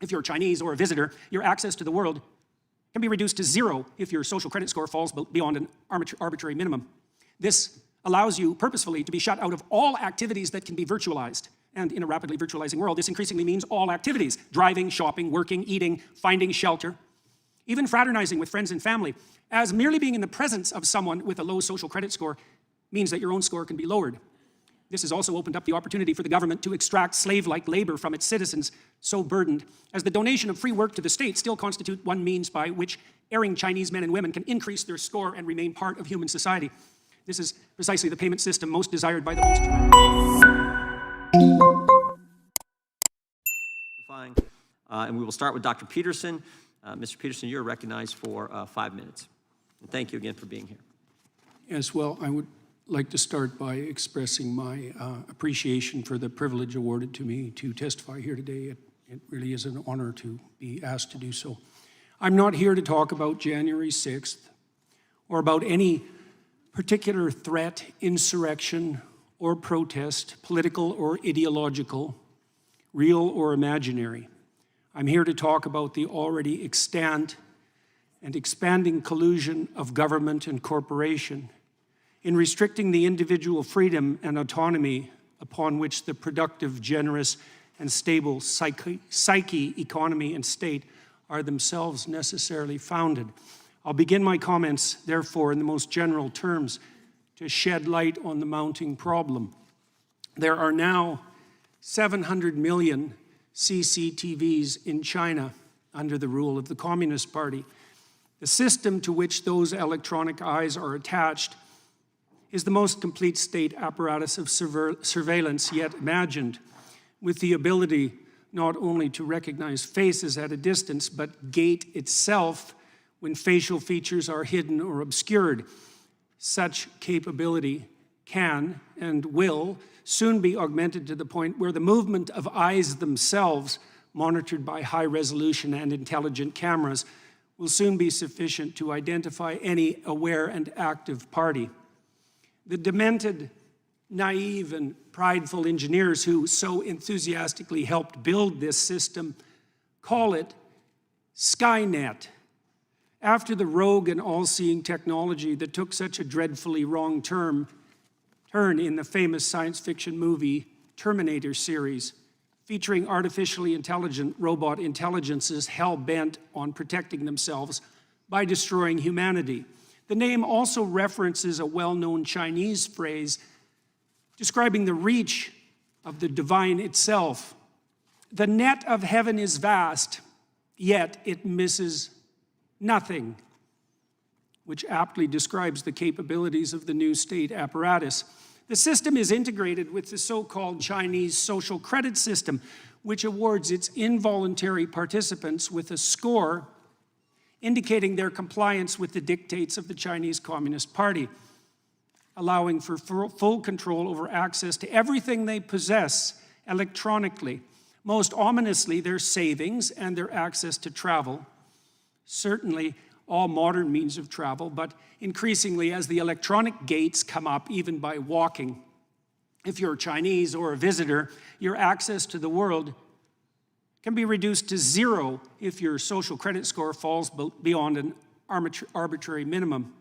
If you're Chinese or a visitor, your access to the world can be reduced to 0 if your social credit score falls beyond an arbitrary minimum. This allows you purposefully to be shut out of all activities that can be virtualized. And in a rapidly virtualizing world, this increasingly means all activities: driving, shopping, working, eating, finding shelter, even fraternizing with friends and family, as merely being in the presence of someone with a low social credit score means that your own score can be lowered. This has also opened up the opportunity for the government to extract slave-like labor from its citizens, so burdened, as the donation of free work to the state still constitute one means by which erring Chinese men and women can increase their score and remain part of human society. This is precisely the payment system most desired by the most. And we will start with Dr. Peterson. Mr. Peterson, you're recognized for 5 minutes. And thank you again for being here. Yes, well, I would like to start by expressing my appreciation for the privilege awarded to me to testify here today. It really is an honor to be asked to do so. I'm not here to talk about January 6th or about any particular threat, insurrection, or protest, political or ideological, real or imaginary. I'm here to talk about the already extant and expanding collusion of government and corporation in restricting the individual freedom and autonomy upon which the productive, generous, and stable psyche, economy, and state are themselves necessarily founded. I'll begin my comments, therefore, in the most general terms to shed light on the mounting problem. There are now 700 million CCTVs in China under the rule of the Communist Party. The system to which those electronic eyes are attached is the most complete state apparatus of surveillance yet imagined, with the ability not only to recognize faces at a distance, but gait itself when facial features are hidden or obscured. Such capability can and will soon be augmented to the point where the movement of eyes themselves, monitored by high-resolution and intelligent cameras, will soon be sufficient to identify any aware and active party. The demented, naive, and prideful engineers who so enthusiastically helped build this system call it Skynet, after the rogue and all-seeing technology that took such a dreadfully wrong turn in the famous science fiction movie Terminator series, featuring artificially intelligent robot intelligences hell-bent on protecting themselves by destroying humanity. The name also references a well-known Chinese phrase describing the reach of the divine itself. The net of heaven is vast, yet it misses nothing, which aptly describes the capabilities of the new state apparatus. The system is integrated with the so-called Chinese social credit system, which awards its involuntary participants with a score indicating their compliance with the dictates of the Chinese Communist Party, allowing for full control over access to everything they possess electronically. Most ominously, their savings and their access to travel, certainly all modern means of travel, but increasingly as the electronic gates come up, even by walking. If you're Chinese or a visitor, your access to the world can be reduced to 0 if your social credit score falls beyond an arbitrary minimum.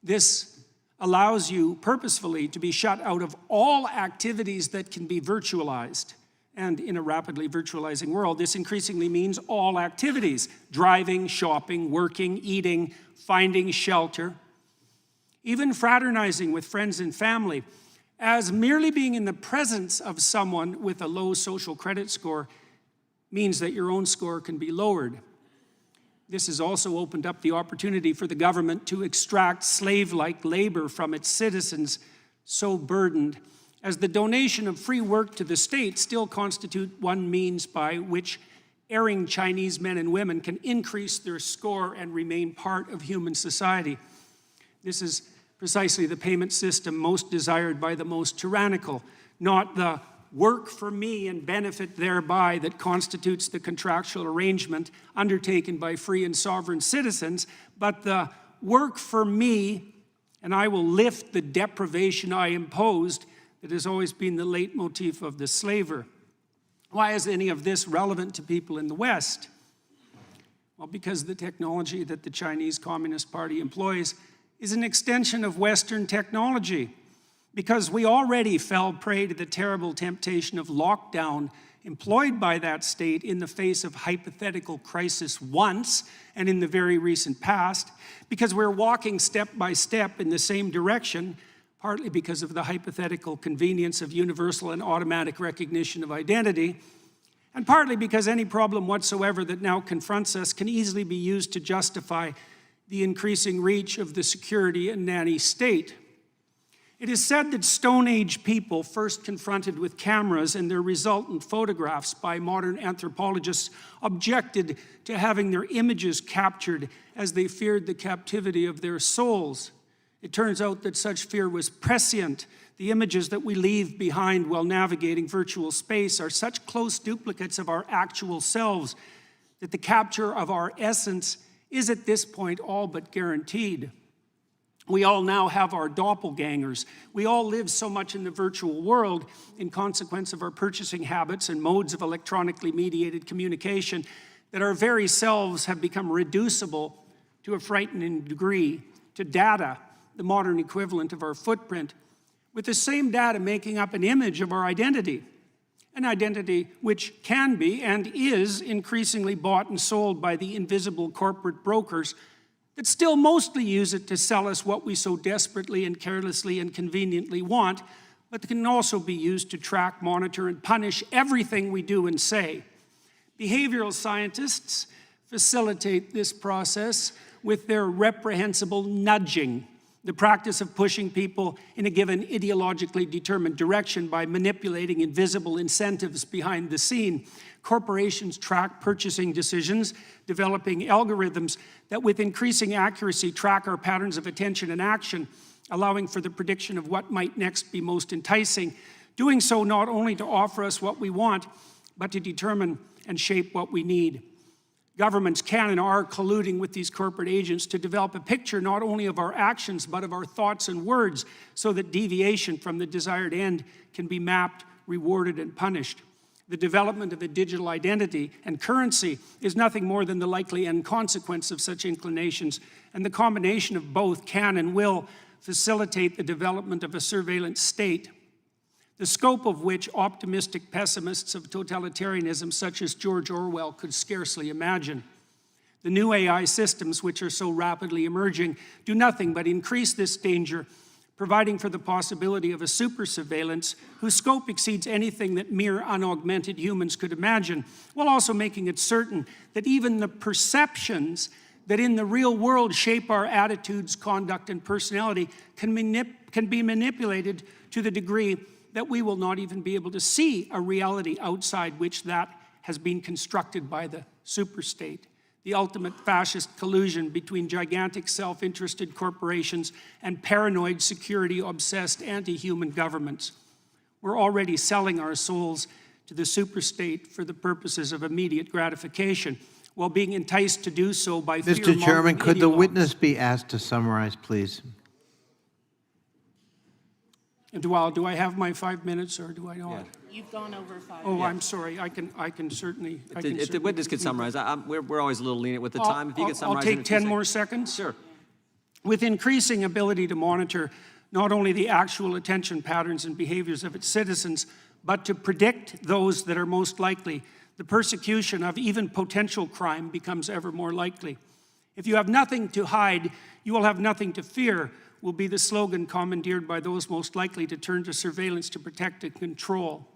This allows you purposefully to be shut out of all activities that can be virtualized. And in a rapidly virtualizing world, this increasingly means all activities: driving, shopping, working, eating, finding shelter, even fraternizing with friends and family, as merely being in the presence of someone with a low social credit score means that your own score can be lowered. This has also opened up the opportunity for the government to extract slave-like labor from its citizens, so burdened, as the donation of free work to the state still constitute one means by which erring Chinese men and women can increase their score and remain part of human society. This is precisely the payment system most desired by the most tyrannical, not the work for me and benefit thereby that constitutes the contractual arrangement undertaken by free and sovereign citizens, but the work for me and I will lift the deprivation I imposed that has always been the leitmotif of the slaver. Why is any of this relevant to people in the West? Well, because the technology that the Chinese Communist Party employs is an extension of Western technology. Because we already fell prey to the terrible temptation of lockdown employed by that state in the face of hypothetical crisis once and in the very recent past, because we're walking step by step in the same direction, partly because of the hypothetical convenience of universal and automatic recognition of identity, and partly because any problem whatsoever that now confronts us can easily be used to justify the increasing reach of the security and nanny state. It is said that Stone Age people, first confronted with cameras and their resultant photographs by modern anthropologists, objected to having their images captured as they feared the captivity of their souls. It turns out that such fear was prescient. The images that we leave behind while navigating virtual space are such close duplicates of our actual selves that the capture of our essence is at this point all but guaranteed. We all now have our doppelgangers. We all live so much in the virtual world in consequence of our purchasing habits and modes of electronically mediated communication that our very selves have become reducible to a frightening degree to data, the modern equivalent of our footprint, with the same data making up an image of our identity, an identity which can be and is increasingly bought and sold by the invisible corporate brokers that still mostly use it to sell us what we so desperately and carelessly and conveniently want, but can also be used to track, monitor, and punish everything we do and say. Behavioral scientists facilitate this process with their reprehensible nudging, the practice of pushing people in a given ideologically determined direction by manipulating invisible incentives behind the scene. Corporations track purchasing decisions, developing algorithms that with increasing accuracy track our patterns of attention and action, allowing for the prediction of what might next be most enticing, doing so not only to offer us what we want, but to determine and shape what we need. Governments can and are colluding with these corporate agents to develop a picture not only of our actions, but of our thoughts and words, so that deviation from the desired end can be mapped, rewarded, and punished. The development of a digital identity and currency is nothing more than the likely end consequence of such inclinations, and the combination of both can and will facilitate the development of a surveillance state, the scope of which optimistic pessimists of totalitarianism such as George Orwell could scarcely imagine. The new AI systems, which are so rapidly emerging, do nothing but increase this danger, providing for the possibility of a super surveillance whose scope exceeds anything that mere unaugmented humans could imagine, while also making it certain that even the perceptions that in the real world shape our attitudes, conduct, and personality can be manipulated to the degree that we will not even be able to see a reality outside which that has been constructed by the superstate, the ultimate fascist collusion between gigantic self-interested corporations and paranoid security-obsessed anti-human governments. We're already selling our souls to the superstate for the purposes of immediate gratification, while being enticed to do so by fear-mongering Mr. Chairman, could the ideologues. witness be asked to summarize, please? Do I have my 5 minutes, or do I not? Yeah. You've gone over 5 Oh, minutes. I'm sorry. I can certainly. If the witness could summarize, we're always a little lenient with the time. If you could summarize. I'll in take a few 10 more seconds. seconds. Sure. With increasing ability to monitor not only the actual attention patterns and behaviors of its citizens, but to predict those that are most likely, the persecution of even potential crime becomes ever more likely. If you have nothing to hide, you will have nothing to fear, will be the slogan commandeered by those most likely to turn to surveillance to protect and control.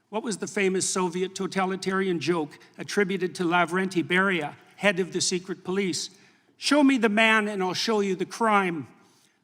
What was the famous Soviet totalitarian joke attributed to Lavrenti Beria, head of the secret police? Show me the man and I'll show you the crime.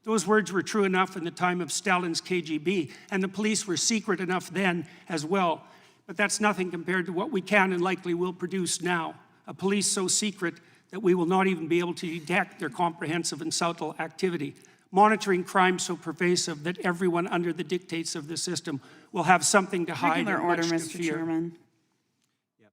Those words were true enough in the time of Stalin's KGB, and the police were secret enough then as well. But that's nothing compared to what we can and likely will produce now. A police so secret that we will not even be able to detect their comprehensive and subtle activity. Monitoring crime so pervasive that everyone under the dictates of the system will have something to hide Regular and order, much to Mr. fear. Chairman.